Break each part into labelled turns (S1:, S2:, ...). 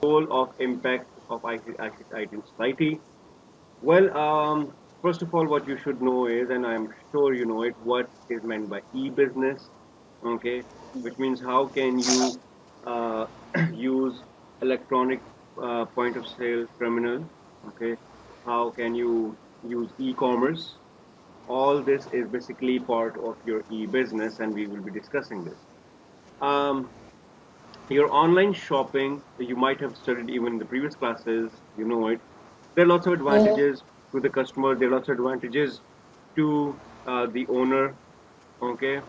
S1: role of impact of IT in society. Well, first of all, what you should know is, and I'm sure you know it, what is meant by e-business, okay, which means how can you uh, use electronic point of sale terminal, okay, how can you use e-commerce. All this is basically part of your e-business, and we will be discussing this. Um, your online shopping, you might have studied even in the previous classes, you know it. There are lots of
S2: Mm-hmm.
S1: advantages to the customer, there are lots of advantages to the owner. Okay,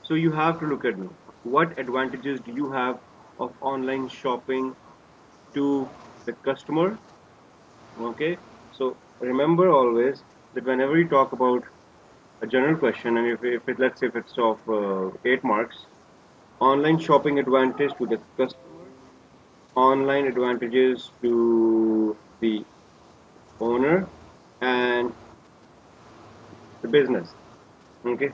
S1: so you have to look at what advantages do you have of online shopping to the customer. Okay, so remember always that whenever you talk about a general question, and if it, let's say if it's of 8 marks, online shopping advantage to the customer, online advantages to the owner, and the business. Okay,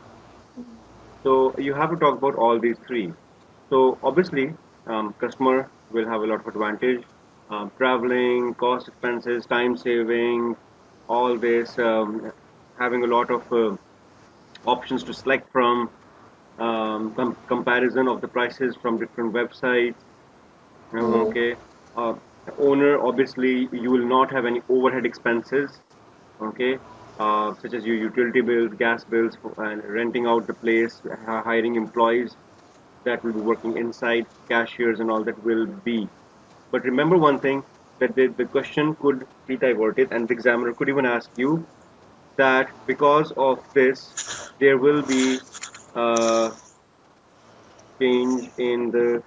S1: so you have to talk about all these three. So obviously, customer will have a lot of advantage. Traveling, cost expenses, time saving, all this, having a lot of options to select from, comparison of the prices from different websites.
S2: Mm-hmm.
S1: Okay, uh, owner, obviously you will not have any overhead expenses. Okay, such as your utility bills, gas bills, and renting out the place, hiring employees that will be working inside, cashiers and all that will be. But remember one thing, that the question could be diverted, and the examiner could even ask you that because of this, there will be a change in the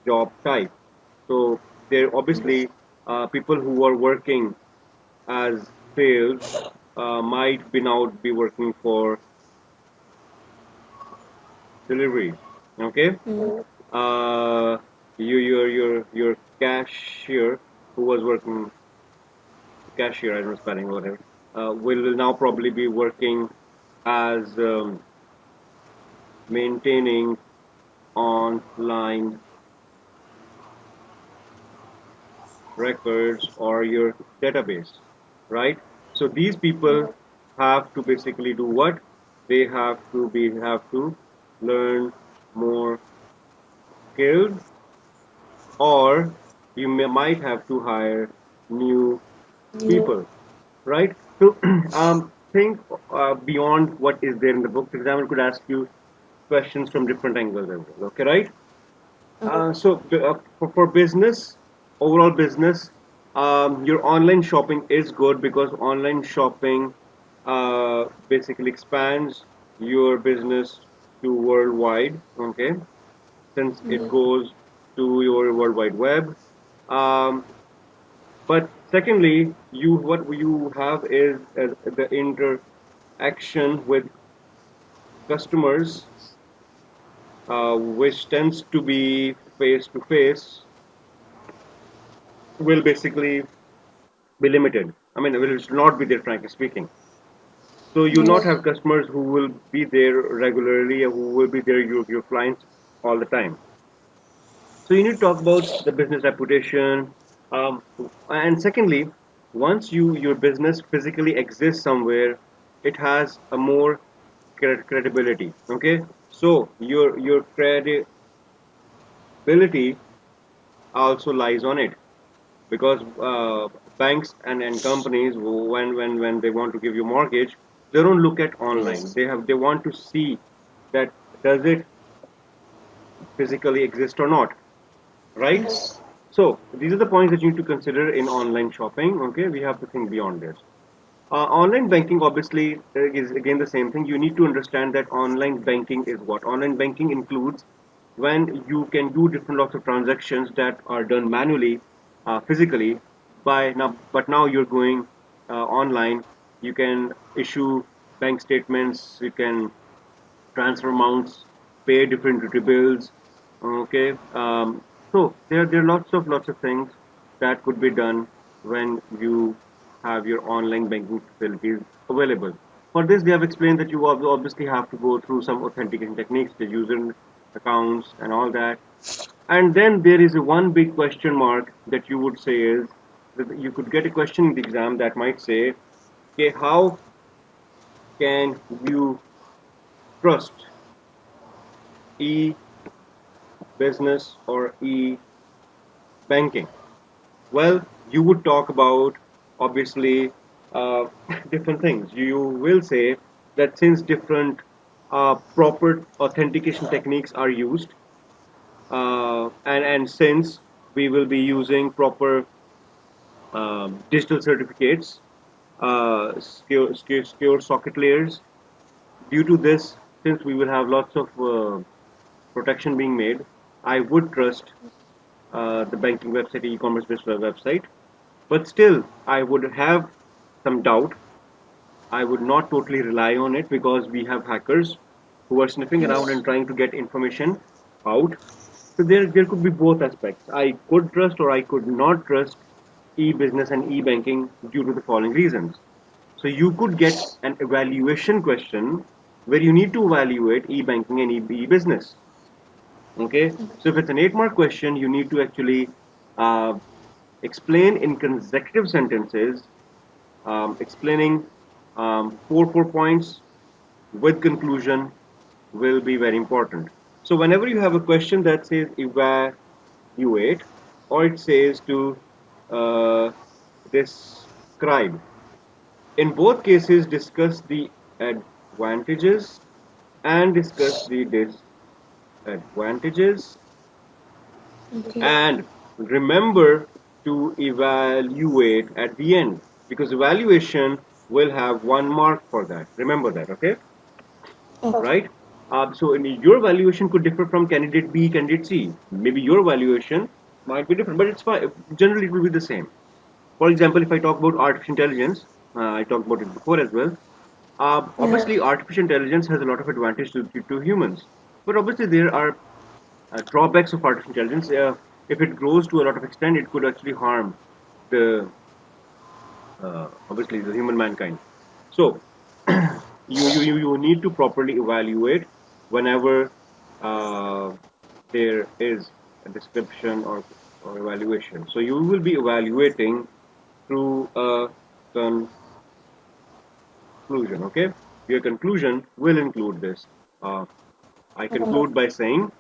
S1: job type. So there obviously people who are working as sales might be now be working for delivery. Okay,
S2: Mm-hmm.
S1: uh, your cashier who was working cashier, I don't know spelling or whatever, will now probably be working as maintaining online records or your database, right? So these people have to basically do what? They have to learn more skills, or you might have to hire new
S2: Yeah.
S1: people, right? So think beyond what is there in the book. For example, could ask you questions from different angles as well. Okay, right? For business, overall business, your online shopping is good because online shopping basically expands your business to worldwide. Okay, since it
S2: Mm-hmm.
S1: goes to your World Wide Web. Um, but secondly, you what you have is the interaction with customers, which tends to be face to face, will basically be limited. I mean, it will not be there, frankly speaking. So you not
S2: Yeah.
S1: have customers who will be there regularly, or who will be there your clients all the time. So you need to talk about the business reputation, um, and secondly, once your business physically exists somewhere, it has a more credibility. Okay, so your credibility also lies on it, because banks and companies, when they want to give you mortgage, they don't look at online.
S2: Yes.
S1: They want to see that does it physically exist or not, right?
S2: Yes.
S1: So these are the points that you need to consider in online shopping. Okay, we have to think beyond this. Online banking obviously is again the same thing. You need to understand that online banking is what. Online banking includes when you can do different lots of transactions that are done manually, physically. By now, but now you're going online. You can issue bank statements. You can transfer amounts, pay different utility bills. Okay, so there are lots of things that could be done when you have your online banking facilities available. For this, they have explained that you obviously have to go through some authentication techniques, the user accounts and all that. And then there is a one big question mark that you would say is that you could get a question in the exam that might say, okay, how can you trust e-business or e-banking? Well, you would talk about obviously uh, different things. You will say that since different proper authentication techniques are used, and since we will be using proper digital certificates, secure socket layers. Due to this, since we will have lots of protection being made, I would trust the banking website, e-commerce based website. But still, I would have some doubt. I would not totally rely on it because we have hackers who are sniffing around and
S2: Yes.
S1: trying to get information out. So there could be both aspects. I could trust or I could not trust e-business and e-banking due to the following reasons. So you could get an evaluation question where you need to evaluate e-banking and e-business. Okay, so if it's an 8 mark question, you need to actually uh, explain in consecutive sentences, explaining 4 points with conclusion will be very important. So whenever you have a question that says evaluate or it says to uh, describe, in both cases discuss the advantages and discuss the disadvantages
S2: Okay.
S1: and remember to evaluate at the end because evaluation will have 1 mark for that. Remember that, okay?
S2: Okay.
S1: Right? So your valuation could differ from candidate B, candidate C. Maybe your valuation might be different, but it's fine. Generally, it will be the same. For example, if I talk about artificial intelligence, I talked about it before as well.
S2: Yes.
S1: Obviously, artificial intelligence has a lot of advantage to humans, but obviously there are drawbacks of artificial intelligence. If it grows to a lot of extent, it could actually harm the obviously the human mankind. So you need to properly evaluate whenever uh, there is a description or evaluation. So you will be evaluating through a conclusion. Okay, your conclusion will include this. Uh, I conclude by saying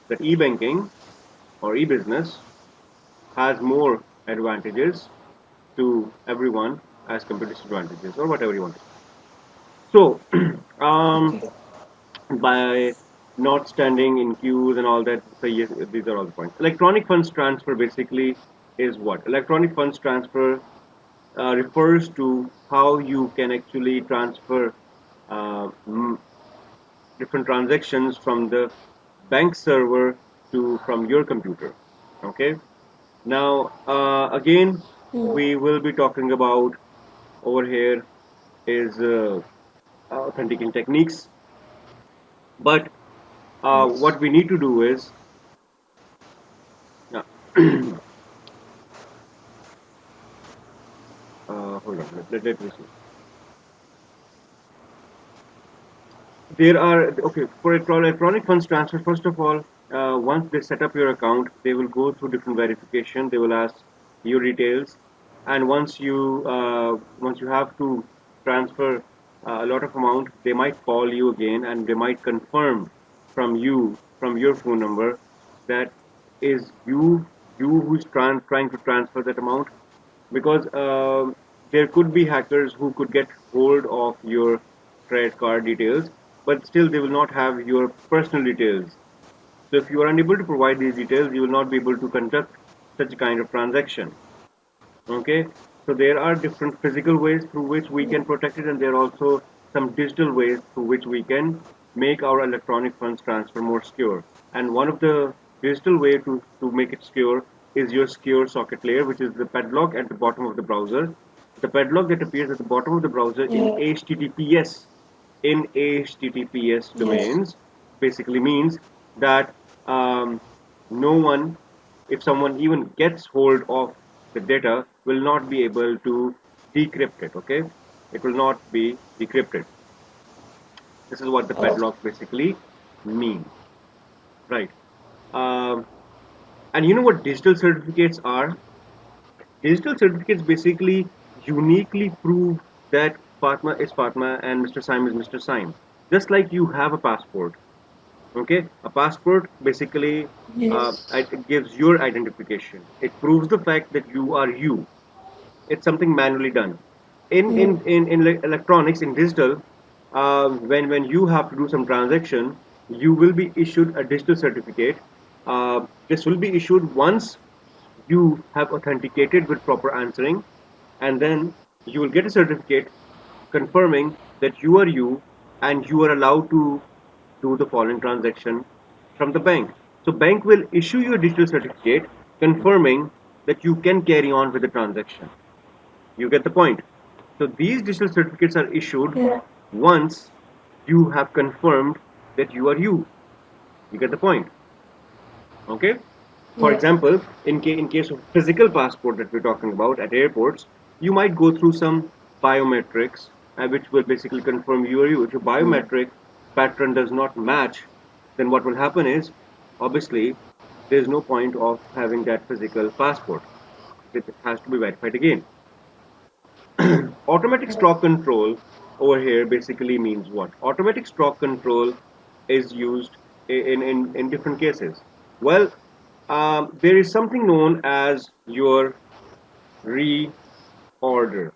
S1: that e-banking or e-business has more advantages to everyone as compared to disadvantages or whatever you want to say. So, um,
S2: Okay.
S1: by not standing in queues and all that, so yes, these are all the points. Electronic funds transfer basically is what? Electronic funds transfer refers to how you can actually transfer uh, different transactions from the bank server to from your computer. Okay. Now, again, we will be talking about over here is authenticating techniques. But
S2: Yes.
S1: what we need to do is, uh, hold on, let me see. There are, okay, for electronic funds transfer, first of all, once they set up your account, they will go through different verification. They will ask your details, and once you have to transfer a lot of amount, they might call you again and they might confirm from your phone number that is you who's trying to transfer that amount because there could be hackers who could get hold of your credit card details, but still they will not have your personal details. So if you are unable to provide these details, you will not be able to conduct such a kind of transaction. Okay, so there are different physical ways through which we can protect it, and there are also some digital ways through which we can make our electronic funds transfer more secure. And one of the digital way to make it secure is your secure socket layer, which is the padlock at the bottom of the browser. The padlock that appears at the bottom of the browser
S2: Yeah.
S1: in HTTPS
S2: Yes.
S1: domains basically means that no one, if someone even gets hold of the data, will not be able to decrypt it. Okay, it will not be decrypted. This is what the
S2: Okay.
S1: padlock basically means, right? Um, And you know what digital certificates are? Digital certificates basically uniquely prove that Fatma is Fatma and Mr. Saem is Mr. Saem. Just like you have a passport. Okay, a passport basically
S2: Yes.
S1: it gives your identification. It proves the fact that you are you. It's something manually done. In electronics, in digital, when you have to do some transaction, you will be issued a digital certificate. This will be issued once you have authenticated with proper answering, and then you will get a certificate confirming that you are you and you are allowed to do the following transaction from the bank. So bank will issue you a digital certificate confirming that you can carry on with the transaction. You get the point. So these digital certificates are issued
S2: Yeah.
S1: once you have confirmed that you are you. You get the point. Okay. For
S2: Yeah.
S1: example, in case of physical passport that we're talking about at airports, you might go through some biometrics, which will basically confirm you are you. If your
S2: Yeah.
S1: biometric pattern does not match, then what will happen is, obviously, there's no point of having that physical passport. It has to be verified again. Automatic stock control over here basically means what? Automatic stock control is used in different cases. Well, there is something known as your reorder.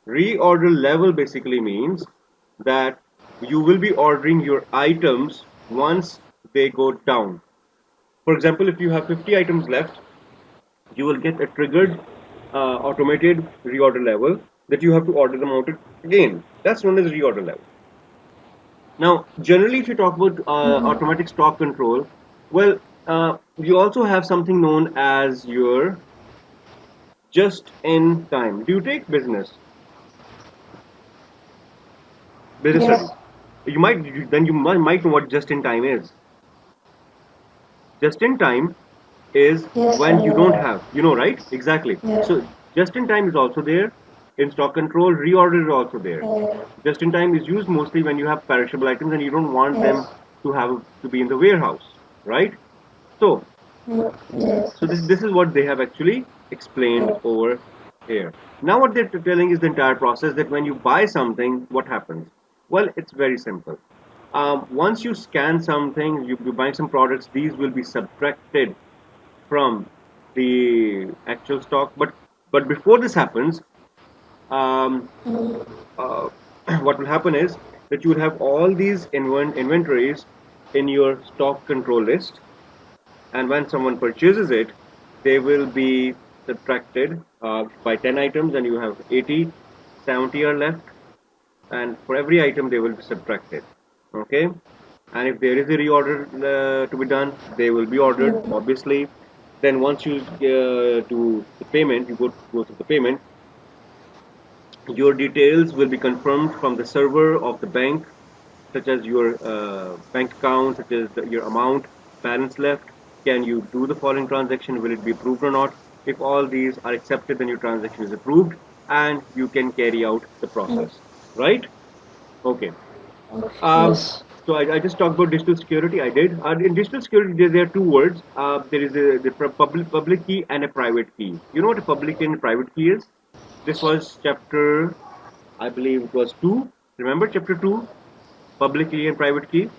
S1: Reorder level basically means that you will be ordering your items once they go down. For example, if you have 50 items left, you will get a triggered automated reorder level that you have to order them out again. That's known as reorder level. Now, generally, if you talk about automatic stock control, well, you also have something known as your just in time. Do you take business
S2: Yes.
S1: studies? Then you might know what just in time is. Just in time is
S2: Yes, I
S1: when you don't
S2: know.
S1: have, right? Exactly.
S2: Yeah.
S1: So just in time is also there. In stock control, reorder is also there.
S2: Yeah.
S1: Just in time is used mostly when you have perishable items and you don't want them
S2: Yes.
S1: to be in the warehouse, right? So
S2: Mm, yes.
S1: so this is what they have actually explained
S2: Yeah.
S1: over here. Now what they're telling is the entire process that when you buy something, what happens? Well, it's very simple. Once you scan something, you buy some products, these will be subtracted from the actual stock. But before this happens, um, uh, what will happen is that you will have all these inventories in your stock control list, and when someone purchases it, they will be subtracted by 10 items, and you have 80, 70 are left, and for every item they will be subtracted. Okay, and if there is a reorder to be done, they will be ordered obviously. Then once you do the payment, you go to the payment, your details will be confirmed from the server of the bank, such as your bank account, such as your amount, balance left. Can you do the following transaction? Will it be approved or not? If all these are accepted, then your transaction is approved and you can carry out the
S2: Mm,
S1: process. Right? Okay. Um,
S2: yes.
S1: so I just talked about digital security. I did. In digital security, there are two words. There is the public key and a private key. You know what a public key and a private key is? This was chapter, I believe it was two. Remember chapter two, public key and private key.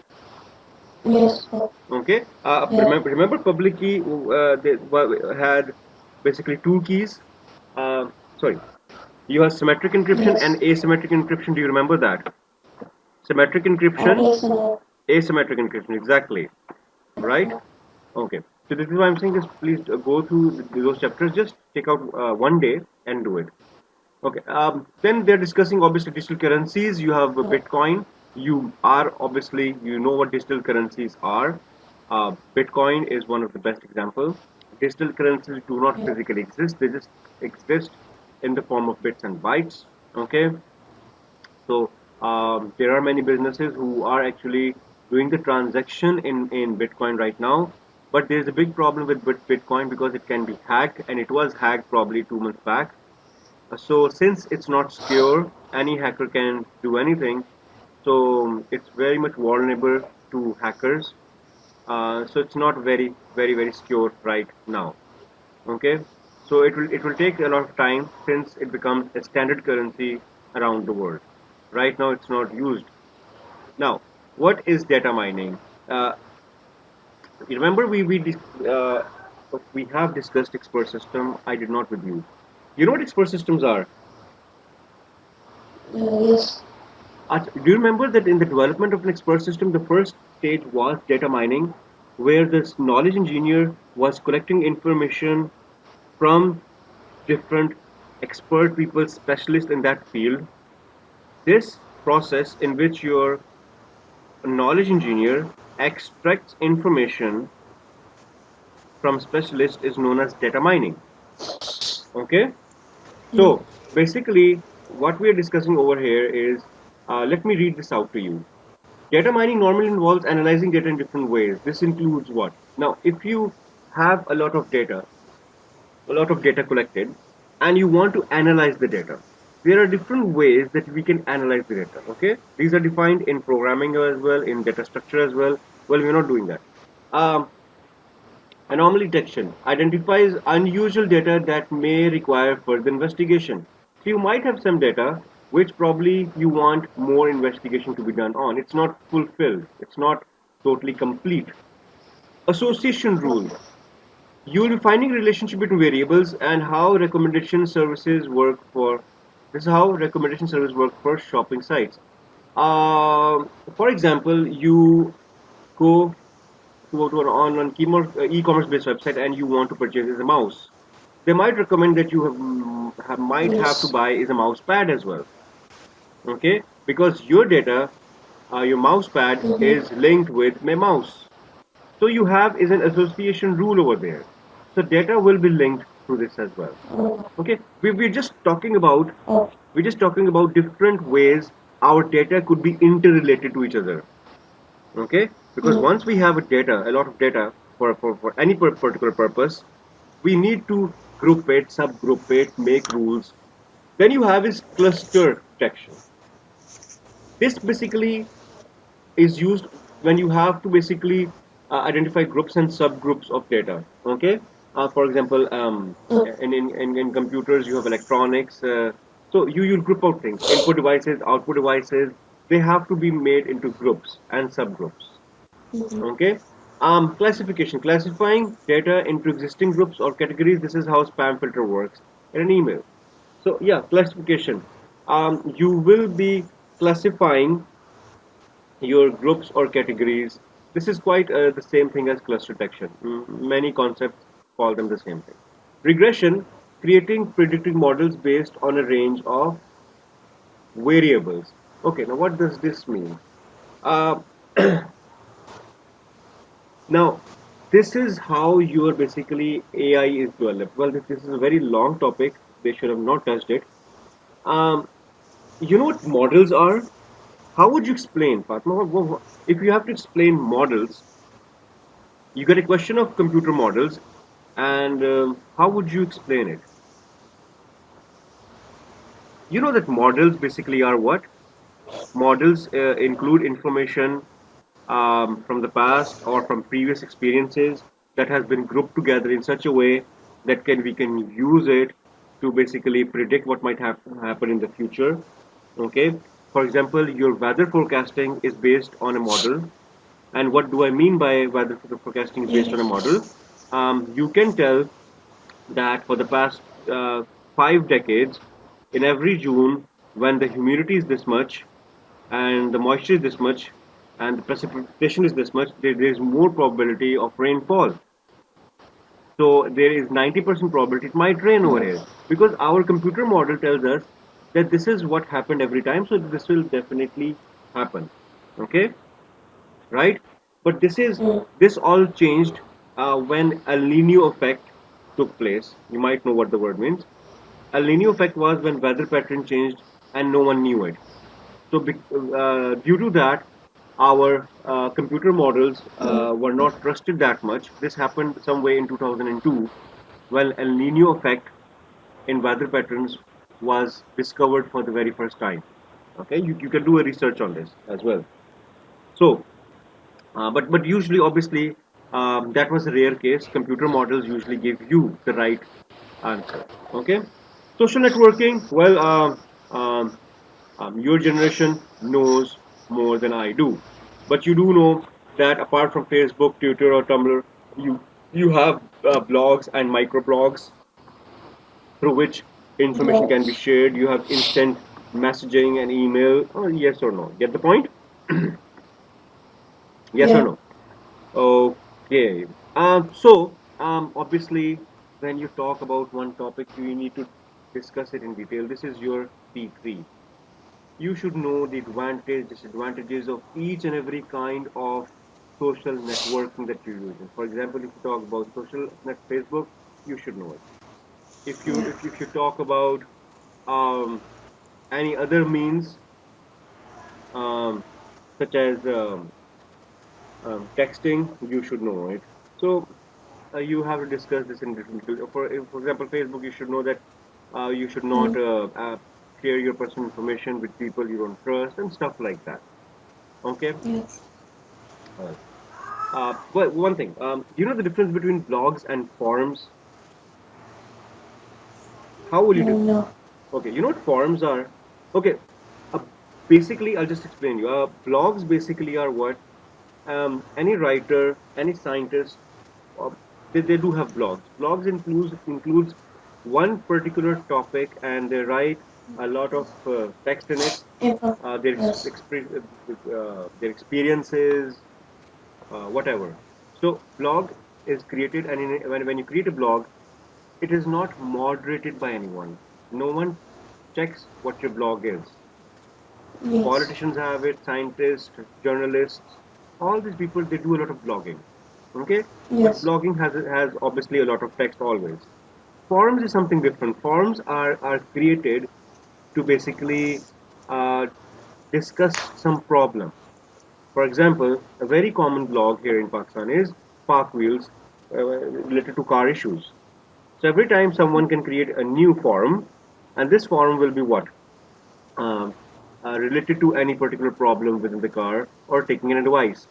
S2: Yes.
S1: Okay.
S2: Yeah.
S1: Remember public key had basically two keys. Sorry, you have symmetric encryption and
S2: Yes.
S1: asymmetric encryption. Do you remember that? Symmetric encryption,
S2: Yes, I know.
S1: asymmetric encryption. Exactly. Right. Okay. So this is why I'm saying this. Please go through those chapters. Just take out one day and do it. Okay. Then they're discussing obviously digital currencies. You have Bitcoin. You are obviously you know what digital currencies are. Bitcoin is one of the best examples. Digital currencies do not
S2: Yeah.
S1: physically exist; they just exist in the form of bits and bytes. Okay. So there are many businesses who are actually doing the transaction in Bitcoin right now. But there's a big problem with Bitcoin because it can be hacked, and it was hacked probably 2 months back. So since it's not secure, any hacker can do anything. So it's very much vulnerable to hackers. So it's not very secure right now. Okay, so it will take a lot of time since it becomes a standard currency around the world. Right now, it's not used. Now, what is data mining? Uh, you remember we have discussed expert system. I did not with you. You know what expert systems are?
S2: Yes.
S1: Do you remember that in the development of an expert system, the first stage was data mining, where this knowledge engineer was collecting information from different expert people, specialists in that field. This process in which your knowledge engineer extracts information from specialists is known as data mining. Okay,
S2: Mm.
S1: so basically, what we are discussing over here is let me read this out to you. Data mining normally involves analyzing data in different ways. This includes what? Now, if you have a lot of data collected, and you want to analyze the data, there are different ways that we can analyze the data. Okay, these are defined in programming as well, in data structure as well. Well, we're not doing that. Um, Anomaly detection identifies unusual data that may require further investigation. So you might have some data which probably you want more investigation to be done on. It's not fulfilled. It's not totally complete. Association rule. You will be finding relationship between variables and how recommendation services work for. This is how recommendation services work for shopping sites. For example, you go to an online e-commerce based website and you want to purchase a mouse. They might recommend that you might have to
S2: Yes.
S1: buy is a mouse pad as well. Okay, because your data, your mouse pad
S2: Mm-hmm.
S1: is linked with my mouse. So you have is an association rule over there. So data will be linked to this as well.
S2: Oh,
S1: Okay, we're just talking about
S2: oh.
S1: different ways our data could be interrelated to each other. Okay, because
S2: Mm.
S1: once we have a lot of data for any particular purpose, we need to group it, subgroup it, make rules. Then you have is cluster detection. This basically is used when you have to basically identify groups and subgroups of data. Okay, for example,
S2: Oh.
S1: in computers you have electronics. So you'll group out things, input devices, output devices. They have to be made into groups and subgroups.
S2: Mm-hmm.
S1: Okay, classification, classifying data into existing groups or categories. This is how spam filter works in an email. So yeah, classification. You will be classifying your groups or categories. This is quite the same thing as cluster detection. Many concepts call them the same thing. Regression, creating predictive models based on a range of variables. Okay, now what does this mean? Uh, Now, this is how your basically AI is developed. Well, this is a very long topic. They should have not touched it. Um, you know what models are? How would you explain, Fatma? If you have to explain models, you get a question of computer models, and how would you explain it? You know that models basically are what? Models include information from the past or from previous experiences that has been grouped together in such a way that can we can use it to basically predict what might happen in the future. Okay, for example, your weather forecasting is based on a model. And what do I mean by weather forecasting is based on a
S2: Yes.
S1: model? You can tell that for the past 5 decades, in every June, when the humidity is this much and the moisture is this much and the precipitation is this much, there is more probability of rainfall. So there is 90% probability it might rain over here
S2: Yes.
S1: because our computer model tells us that this is what happened every time, so this will definitely happen. Okay, right? But
S2: Mm.
S1: this all changed when El Nino effect took place. You might know what the word means. El Nino effect was when weather pattern changed and no one knew it. So, due to that, our computer models
S2: Mm.
S1: were not trusted that much. This happened some way in 2002 when El Nino effect in weather patterns was discovered for the very first time. Okay, you can do a research on this as well. So, But usually, obviously, that was a rare case. Computer models usually give you the right answer. Okay. Social networking. Well, your generation knows more than I do, but you do know that apart from Facebook, Twitter, or Tumblr, you you have blogs and microblogs through which information can be
S2: Yes.
S1: shared. You have instant messaging and email. Oh, yes or no? Get the point? Yes or
S2: Yeah.
S1: no? Okay. Obviously, when you talk about one topic, you need to discuss it in detail. This is your P3. You should know the advantage, disadvantages of each and every kind of social networking that you're using. For example, if you talk about social net Facebook, you should know it. If you talk about um, any other means, um, such as texting, you should know it. So you have to discuss this in different detail. For example, Facebook, you should know that you should not
S2: Mm.
S1: share your personal information with people you don't trust and stuff like that. Okay.
S2: Yes.
S1: But one thing, do you know the difference between blogs and forums? How will you do?
S2: No.
S1: Okay, you know what forums are? Okay, uh, basically, I'll just explain you. Blogs basically are what any writer, any scientist, uh, they do have blogs. Blogs includes one particular topic, and they write a lot of text in it.
S2: Info.
S1: Their
S2: Yes.
S1: their experiences, whatever. So blog is created, and when you create a blog, it is not moderated by anyone. No one checks what your blog is.
S2: Yes.
S1: Politicians have it, scientists, journalists, all these people they do a lot of blogging. Okay, but
S2: Yes.
S1: blogging has obviously a lot of text always. Forums is something different. Forums are created to basically uh, discuss some problem. For example, a very common blog here in Pakistan is Park Wheels, related to car issues. So every time someone can create a new forum, and this forum will be what? Um, Related to any particular problem within the car or taking an advice.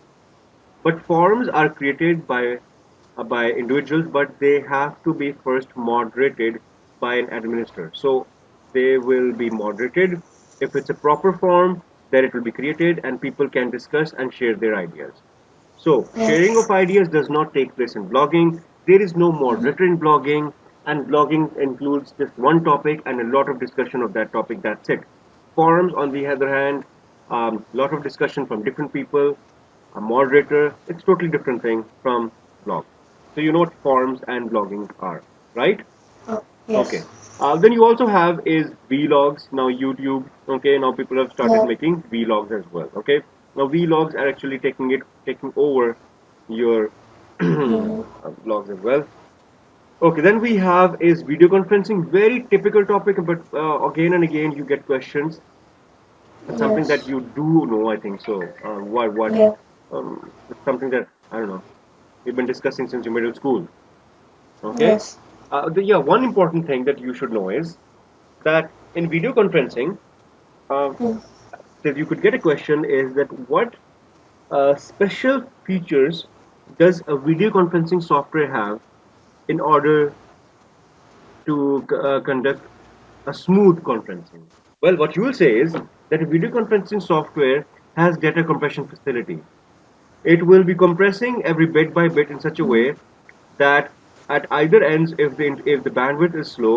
S1: But forums are created by individuals, but they have to be first moderated by an administrator. So they will be moderated. If it's a proper forum, then it will be created and people can discuss and share their ideas. So sharing
S2: Yes.
S1: of ideas does not take place in blogging. There is no moderator in blogging, and blogging includes just one topic and a lot of discussion of that topic. That's it. Forums, on the other hand, lot of discussion from different people, a moderator. It's totally different thing from blog. So you know what forums and blogging are, right?
S2: Oh,
S1: Okay.
S2: yes.
S1: Then you also have is vlogs. Now YouTube. Okay. Now people have started
S2: Yeah.
S1: making vlogs as well. Okay. Now vlogs are actually taking over your
S2: Mm.
S1: vlogs as well. Okay. Then we have is video conferencing. Very typical topic, but again and again you get questions. It's something that
S2: Yes.
S1: you do know, I think so. What?
S2: Yeah.
S1: It's something that I don't know. We've been discussing since your middle school. Okay.
S2: Yes.
S1: Yeah, one important thing that you should know is that in video conferencing, uh,
S2: Mm.
S1: that you could get a question is that what special features does a video conferencing software have in order to conduct a smooth conferencing? Well, what you will say is that a video conferencing software has data compression facility. It will be compressing every bit by bit in such a
S2: Mm.
S1: way that at either ends, if the bandwidth is slow,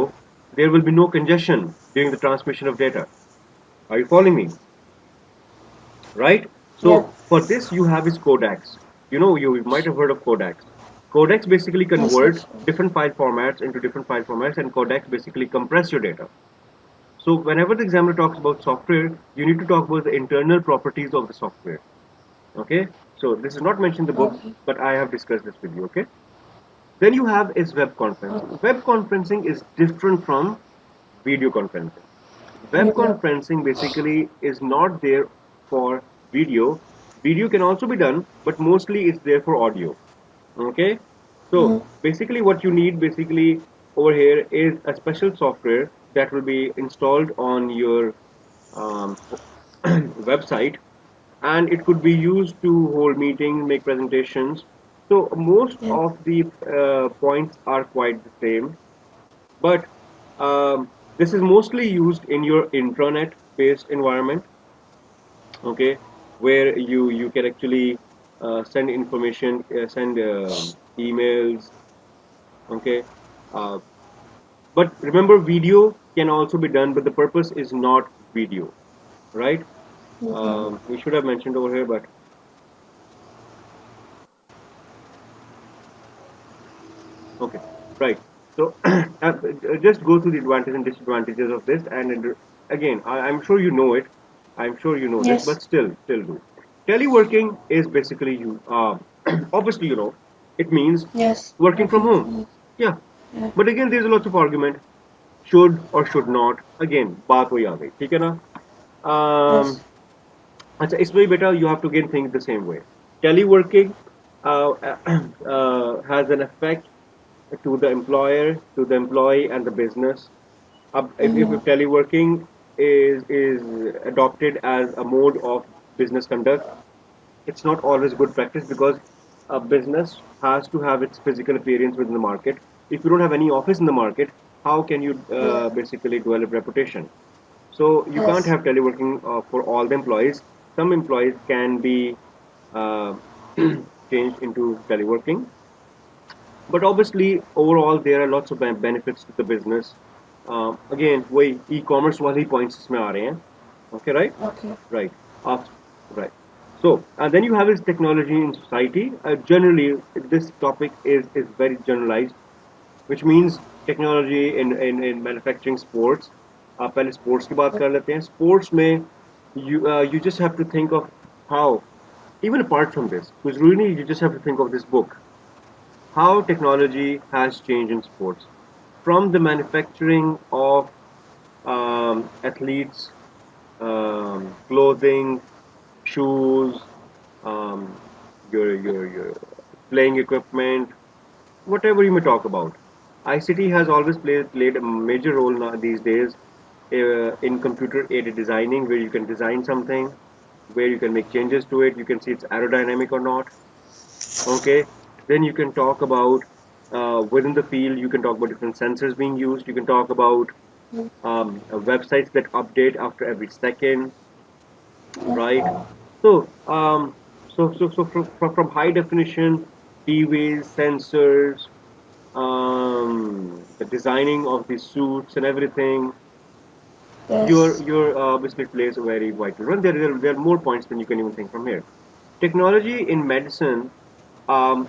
S1: there will be no congestion during the transmission of data. Are you following me? Right?
S2: Yeah.
S1: So for this, you have is codecs. You might have heard of codecs. Codecs basically
S2: Yes.
S1: convert
S2: Yes.
S1: different file formats into different file formats, and codecs basically compress your data. So whenever the examiner talks about software, you need to talk about the internal properties of the software. Okay? So this is not mentioned in the book,
S2: Okay.
S1: but I have discussed this with you. Okay? Then you have is web conferencing.
S2: Okay.
S1: Web conferencing is different from video conferencing. Web
S2: Video.
S1: conferencing basically is not there for video. Video can also be done, but mostly it's there for audio. Okay? So
S2: Mm.
S1: basically what you need basically over here is a special software that will be installed on your um, website, and it could be used to hold meetings, make presentations. So most
S2: yes,
S1: of the points are quite the same, but this is mostly used in your intranet-based environment, okay, where you can actually send information, send emails, okay. Uh, but remember, video can also be done, but the purpose is not video, right?
S2: mm-hmm.
S1: We should have mentioned over here, but okay, right. So just go through the advantages and disadvantages of this, and again, I'm sure you know it. I'm sure you know this,
S2: Yes,
S1: but still do. Teleworking is basically you. Obviously, you know, it means
S2: yes,
S1: working from
S2: working
S1: home.
S2: from
S1: Yeah,
S2: yeah,
S1: but again, there's a lot of argument. Should or should not. Again, बात वही आ गई, ठीक है ना? Um,
S2: yes,
S1: अच्छा, इसमें बेटा you have to again think the same way. Teleworking has an effect to the employer, to the employee, and the business. If
S2: mm-hmm.
S1: teleworking is adopted as a mode of business conduct, it's not always good practice because a business has to have its physical appearance within the market. If you don't have any office in the market, how can you
S2: Yeah,
S1: basically develop reputation? So you can't
S2: yes,
S1: have teleworking for all the employees. Some employees can be uh, changed into teleworking, but obviously overall there are lots of benefits to the business. Again, वही e-commerce वाले points इसमें आ रहे हैं. Okay, right?
S2: okay,
S1: Right. Af- right. So, and then you have is technology in society. Generally, this topic is very generalized, which means technology in manufacturing sports. पहले sports की बात कर लेते हैं. Sports में you just have to think of how, even apart from this, because really you just have to think of this book, how technology has changed in sports, from the manufacturing of athletes, clothing, shoes, um, your playing equipment, whatever you may talk about. ICT has always played a major role now these days in computer aided designing, where you can design something, where you can make changes to it. You can see it's aerodynamic or not. Okay, then you can talk about within the field. You can talk about different sensors being used. You can talk about websites that update after every second, right? So, from high definition TVs, sensors, the designing of the suits and everything,
S2: yes,
S1: your basically plays a very vital role. There are more points than you can even think from here. Technology in medicine, um,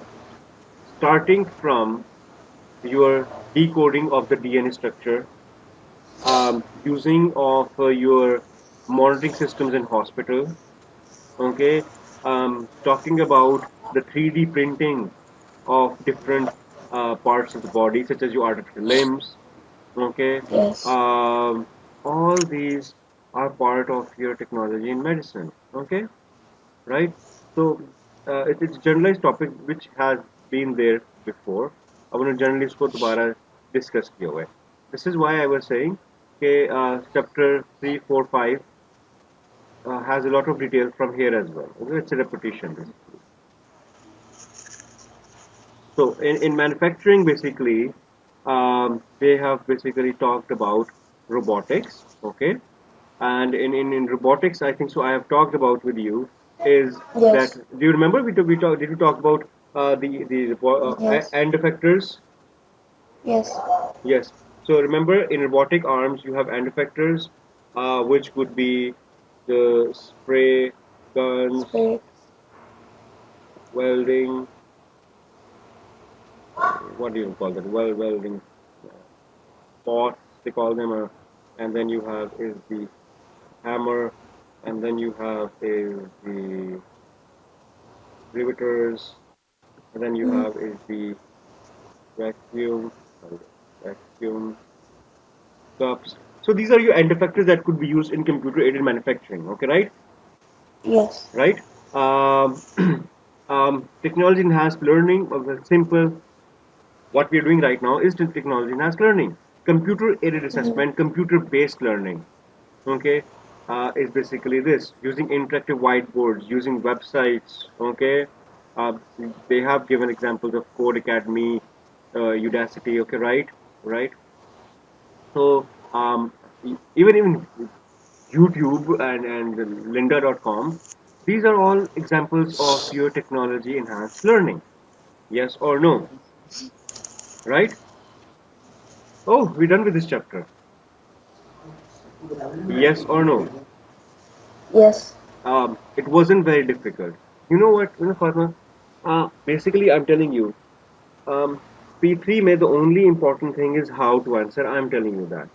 S1: starting from your decoding of the DNA structure, using of your monitoring systems in hospital, okay, talking about the 3D printing of different parts of the body, such as your artificial limbs, okay,
S2: yes,
S1: um, all these are part of your technology in medicine, okay, right? So it's a generalized topic which has been there before. I want to generally इसको दोबारा discuss किया हुआ है. This is why I was saying कि chapter 3, 4, 5 has a lot of detail from here as well. Okay? It's a repetition basically. So in manufacturing, basically, they have basically talked about robotics. Okay, and in robotics, I think so. I have talked about with you is that,
S2: yes,
S1: do you remember we did we talk about the
S2: yes,
S1: end effectors?
S2: yes,
S1: Yes. So remember, in robotic arms, you have end effectors, which would be the spray guns,
S2: spirit,
S1: welding, what do you call that? Welding pots, they call them, and then you have is the hammer, and then you have is the riveters, and then you
S2: mm,
S1: have is the vacuum, sorry, vacuum cups. So these are your end effectors that could be used in computer-aided manufacturing. Okay, right?
S2: yes,
S1: Right? Um, technology enhanced learning. Simple. What we are doing right now is technology enhanced learning, computer-aided
S2: mm,
S1: assessment, computer-based learning. Okay, is basically this: using interactive whiteboards, using websites. Okay, uh, they have given examples of Code Academy, Udacity. Okay, right. So even YouTube and Lynda.com, these are all examples of your technology enhanced learning. Yes or no? Right? Oh, we're done with this chapter. Yes or no?
S2: Yes.
S1: It wasn't very difficult. You know what, Fatma? Basically, I'm telling you, P3 may the only important thing is how to answer. I'm telling you that.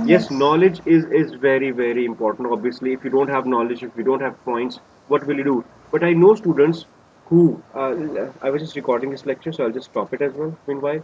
S1: Yes,
S2: Yes.
S1: knowledge is very, very important. Obviously, if you don't have knowledge, if you don't have points, what will you do? But I know students who, I was just recording this lecture, so I'll just stop it as well, meanwhile.